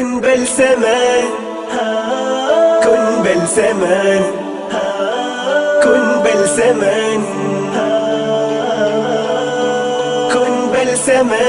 كن بلسما، كن بلسما، كن بلسما، كن بلسما،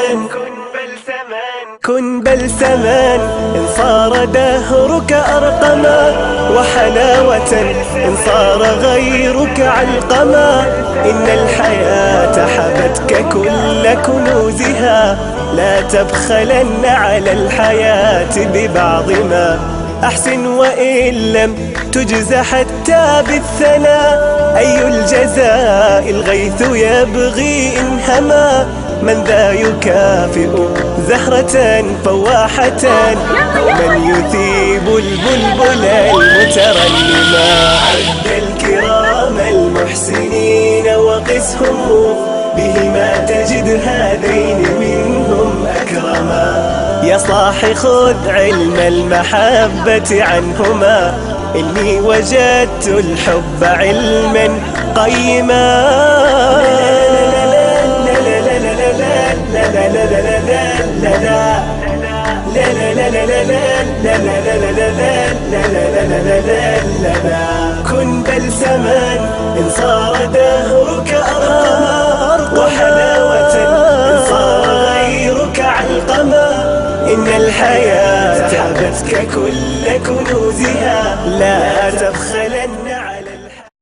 كن بلسما. إن صار دهرك أرقما وحلاوة، إن صار غيرك علقما. إن الحياة حبتك كل كنوزها، لا تبخلن على الحياة ببعض ما. أحسن وإن لم تجز حتى بالثناء، أي الجزاء الغيث يبغي إن هما. من ذا يكافئ زهرة فواحة، من يثيب البلبل المترنما. عد الكرام المحسنين وقسهم، بهما تجد هذين منهم أكرما. يا صاح خذ علم المحبة عنهما، إني وجدت الحب علما قيما. كن بلسما، إن صار دهرك أرقما وحلاوة، إن صار غيرك علقما. إن الحياة حبتك كل كنوزها، لا تبخل